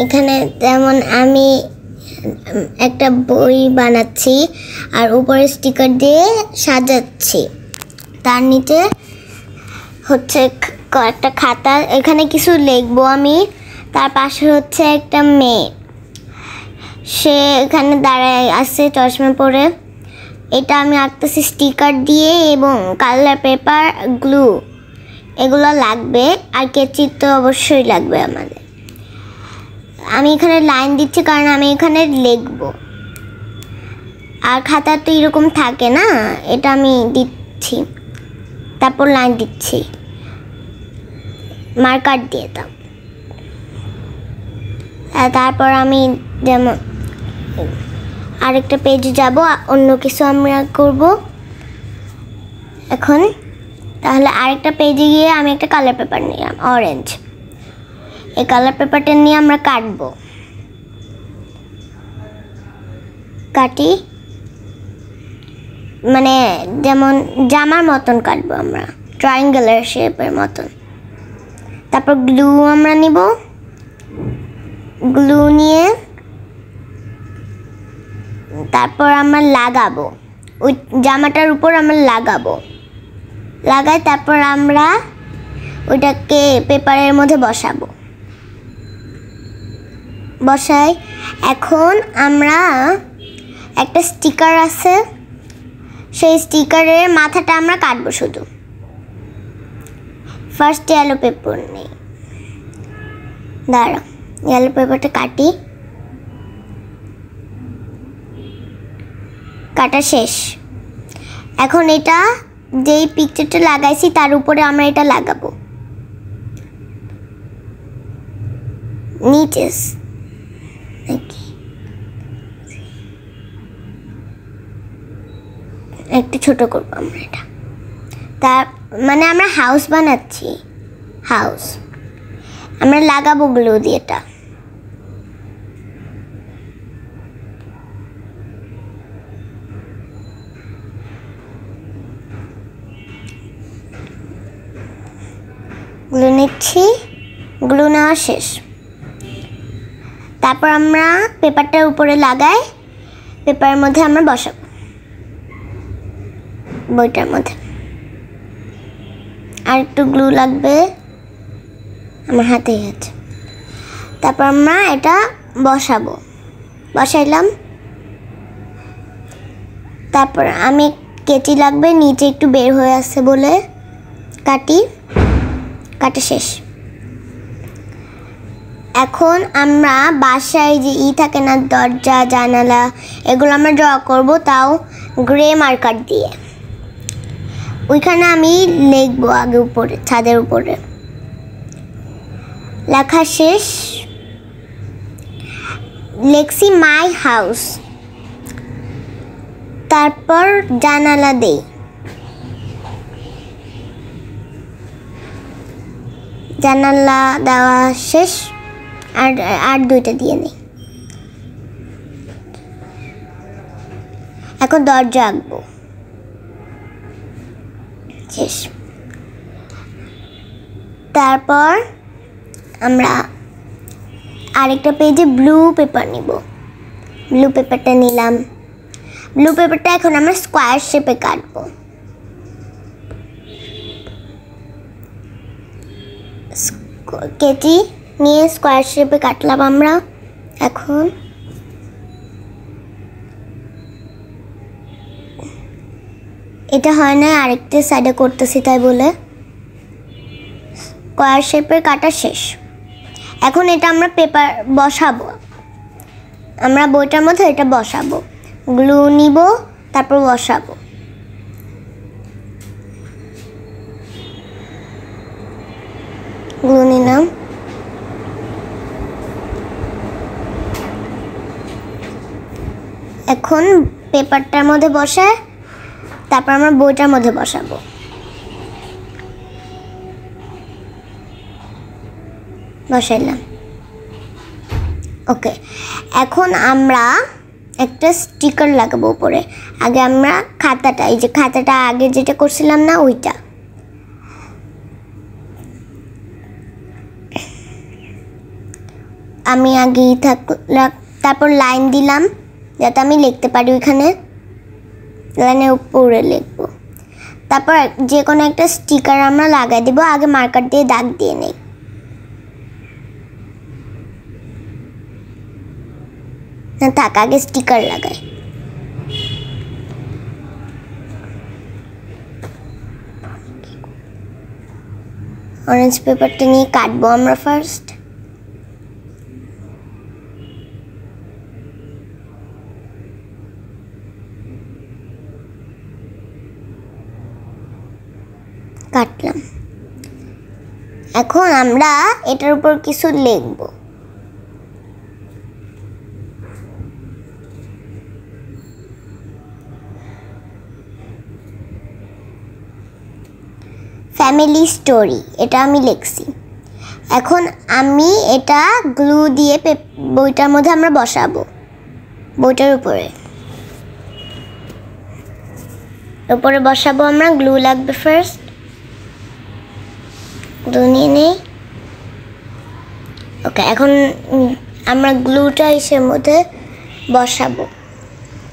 এখানে যেমন আমি একটা বই বানাচ্ছি আর উপরে স্টিকার দিয়ে সাজাচ্ছি, তার নিচে হচ্ছে একটা খাতা, এখানে কিছু লিখবো আমি। তার পাশে হচ্ছে একটা মেয়ে, সে এখানে দাঁড়ায় আছে চশমা পরে। এটা আমি আঁকতেছি স্টিকার দিয়ে এবং কালার পেপার, গ্লু এগুলো লাগবে, আর কেচি তো অবশ্যই লাগবে আমাদের। আমি এখানে লাইন দিচ্ছি কারণ আমি এখানে লিখবো, আর খাতা তো এরকম থাকে না, এটা আমি দিচ্ছি, তারপর লাইন দিচ্ছি মার্কার দিয়ে দাও। তারপর আমি যেমন আরেকটা পেজে যাব, অন্য কিছু আমরা করব এখন। তাহলে আরেকটা পেজে গিয়ে আমি একটা কালার পেপার নিলাম অরেঞ্জ, এই কালার পেপারটা নিয়ে আমরা কাটবো, কাটি মানে যেমন জামার মতন কাটবো আমরা, ট্রায়াঙ্গেলের শেপের মতন। তারপর গ্লু আমরা নিব, গ্লু নিয়ে তারপর আমরা লাগাবো, ওই জামাটার উপর আমরা লাগাই, তারপর আমরা ওইটাকে পেপারের মধ্যে বসাই। এখন আমরা একটা স্টিকার আছে, সেই স্টিকারের মাথাটা আমরা কাটবো শুধু। ফার্স্ট ইয়েলো পেপার নেই, দাঁড়া, ইয়েলো পেপারটা কাটি, কাটা শেষ। এখন এটা যেই পিকচারটা লাগাইছি তার উপরে আমরা এটা লাগাবো নিচে, একটু ছোট করবো আমরা এটা। তার মানে আমরা হাউস বানাচ্ছি, হাউস আমরা লাগাবো গ্লু দিয়ে। এটা গ্লু নিচ্ছি, গ্লু নেওয়া শেষ। তারপর আমরা পেপারটার উপরে লাগাই, পেপারের মধ্যে আমরা বসাবো, বইটার মধ্যে। আর একটু গ্লু লাগবে, আমার হাতেই আছে। তারপর আমরা এটা বসাইলাম। তারপর আমি কেচি লাগবে, নিচে একটু বের হয়ে আসছে বলে কাটা শেষ। এখন আমরা বাসায় যে থাকে না, দরজা জানালা, এগুলো আমরা ড্র করব, তাও গ্রে মার্কার দিয়ে। ওইখানে আমি লিখবো আগে উপরে, ছাদের উপরে লেখা শেষ, লিখছি মাই হাউস। তারপর জানালা দেই, জানালা দেওয়া শেষ, আর দুইটা দিয়ে নেই। এখন দরজা আঁকবো, শেষ। তারপর আমরা আরেকটা পেজে ব্লু পেপার নিব, ব্লু পেপারটা নিলাম। ব্লু পেপারটা এখন আমরা স্কোয়ার শেপে কাটবো, কেচি নিয়ে স্কোয়ার শেপে কাটলাম আমরা। এখন এটা হয় না, আরেকটা সাইডে করতেছি তাই বলে স্কোয়ার শেপের কাটা শেষ। এখন এটা আমরা পেপার বসাবো, আমরা বইটার মধ্যে এটা বসাবো, গ্লু নিব, তারপর বসাবো। গ্লু নিলাম, এখন পেপারটার মধ্যে বসায়, তারপর আমরা বইটার মধ্যে বসাবো। বসাইলাম, ওকে। এখন আমরা একটা স্টিকার লাগাবো উপরে। আগে আমরা খাতাটা, এই যে খাতাটা আগে যেটা করছিলাম না, ওইটা আমি আগেই তারপর লাইন দিলাম যাতে আমি লিখতে পারি ওইখানে লাইনের উপরে লিখব তারপর যে কোনো একটা স্টিকার আমরা লাগাই দেব আগে মার্কার দিয়ে দাগ দিয়ে নেই না থাক আগে স্টিকার লাগাই অরেঞ্জ পেপারটা নিয়ে কাটবো আমরা ফার্স্ট কাটলাম এখন আমরা এটার উপর কিছু লিখব ফ্যামিলি স্টোরি এটা আমি লিখছি এখন আমি এটা গ্লু দিয়ে বইটার মধ্যে আমরা বসাবো বইটার উপরে বসাবো আমরা গ্লু লাগবে ফার্স্ট গ্লু নিয়ে নেই ওকে এখন আমরা গ্লুটা এর মধ্যে বসাবো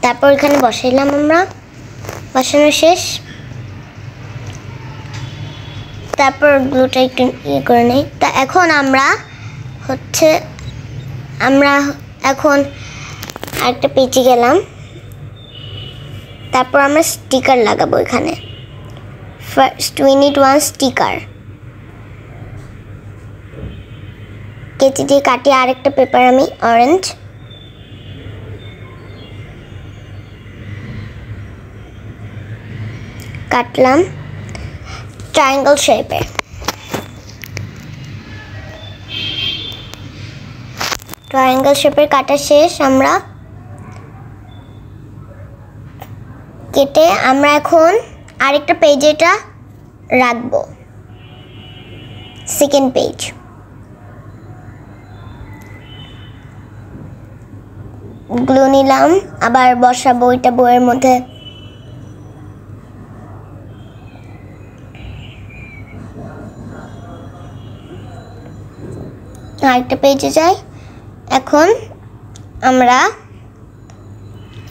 তারপর এখানে বসাইলাম আমরা বসানো শেষ তারপর গ্লুটা একটু ইয়ে করে নেই তা এখন আমরা এখন আরেকটা পেজে গেলাম তারপর আমরা স্টিকার লাগাবো এখানে first we need one sticker কেচি দিয়ে কাটি আরেকটা পেপার আমি অরেঞ্জ কাটলাম ট্রায়াঙ্গেল শেপে কাটা শেষ আমরা কেটে আমরা এখন আরেকটা পেজে এটা রাখবো সেকেন্ড পেজ গ্লু নিলাম আবার বসাবো এটা বইয়ের মধ্যে আরেকটা পেজে যাই এখন আমরা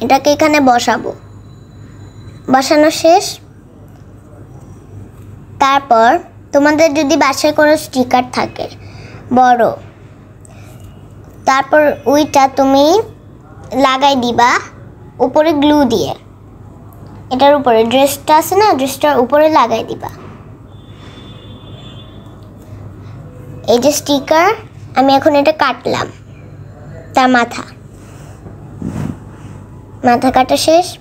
এটাকে এখানে বসাবো বসানো শেষ তারপর তোমাদের যদি বাসায় কোনো স্টিকার থাকে বড় তারপর ওইটা তুমি লাগাই দিবা উপরে গ্লু দিয়ে এটার উপরে ড্রেসটা আছে না ড্রেসটার উপরে লাগাই দিবা এই যে স্টিকার আমি এখন এটা কাটলাম তার মাথা কাটা শেষ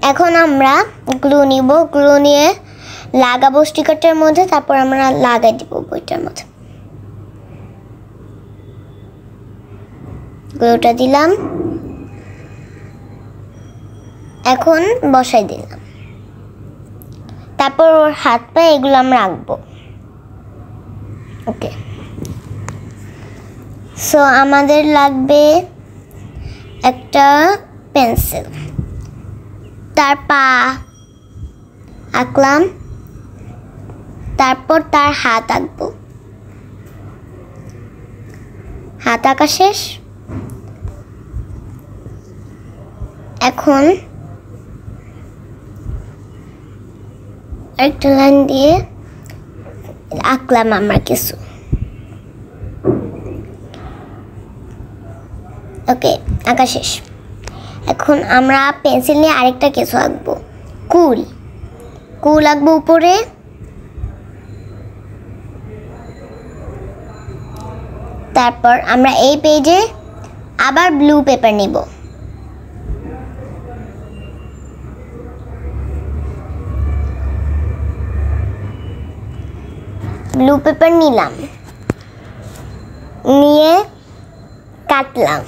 এখন আমরা গ্লু নিব গ্লু নিয়ে লাগাবো স্টিকারটার মধ্যে তারপর আমরা লাগাই দিব বইটার মধ্যে গ্লুটা দিলাম এখন বসাই দিলাম তারপর ওর হাত পা এগুলো আমরা রাখবো ওকে সো আমাদের লাগবে একটা পেন্সিল তার পা আঁকলাম তারপর তার হাত আঁকবো হাত আঁকা শেষ এখন একটা লাইন দিয়ে আঁকলাম আমরা কিছু ওকে আঁকা শেষ এখন আমরা পেন্সিল নিয়ে আরেকটা কিছু আঁকবো কুল আঁকবো উপরে তারপর আমরা এই পেজে আবার ব্লু পেপার নিব ব্লু পেপার নিলাম নিয়ে কাটলাম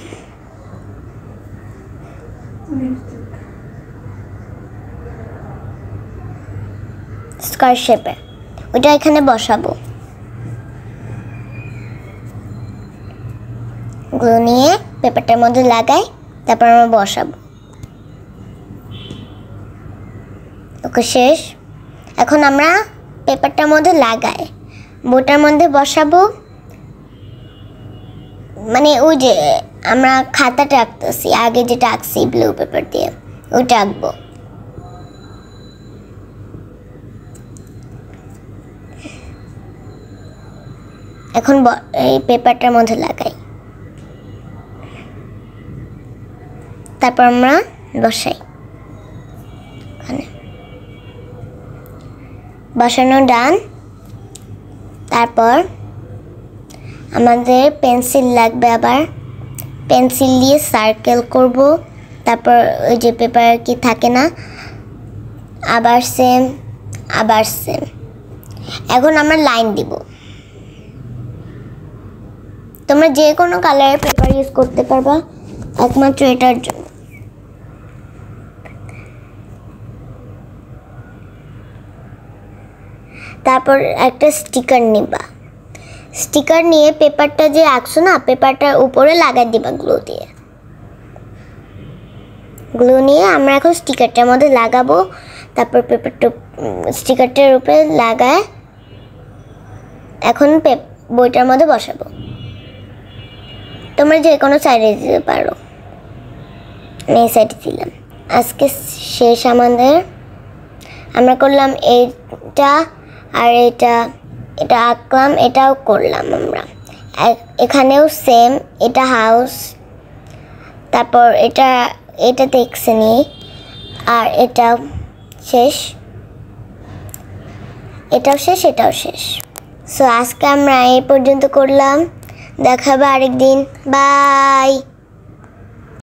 স্কয়ার শেপে ওটা এখানে বসাবো গ্লু নিয়ে পেপারটার মধ্যে লাগাই তারপর আমরা বসাবো ওকে শেষ এখন আমরা পেপারটার মধ্যে লাগাই বইটার মধ্যে বসাবো মানে ওই যে আমরা খাতাটা আঁকতেছি, আগে যেটা আঁকছি ব্লু পেপার দিয়ে ওইটা আঁকবো। এখন এই পেপারটার মধ্যে লাগাই, তারপর আমরা বসাই। বসানো ডান। তারপর আমাদের পেন্সিল লাগবে, আবার পেন্সিল দিয়ে সার্কেল করব। তারপর ওই যে পেপার কি থাকে না, আবার সেম আবার সেম। এখন আমরা লাইন দিব। তোমরা যে কোনো কালারের পেপার ইউজ করতে পারবা, একমাত্র এটার জন্য। তারপর একটা স্টিকার নিবা, স্টিকার নিয়ে পেপারটা যে আঁকছো না, পেপারটার উপরে লাগাই দিবা গ্লু দিয়ে। গ্লু নিয়ে আমরা এখন স্টিকারটার মধ্যে লাগাবো। তারপর পেপারটা স্টিকারটার উপরে লাগায় এখন বইটার মধ্যে বসাবো। তোমরা যে কোনো সাইডে দিতে পারো, আমি এই সাইডে দিলাম। আজকে শেষ আমাদের। আমরা করলাম এইটা আর এটা আঁকলাম, এটাও করলাম আমরা। এখানেও সেম, এটা হাউস, তারপর এটা দেখছেনি, আর এটাও শেষ, এটাও শেষ, এটাও শেষ। সো আজকে আমরা এই পর্যন্ত করলাম, দেখা হবে আরেকদিন। বাই।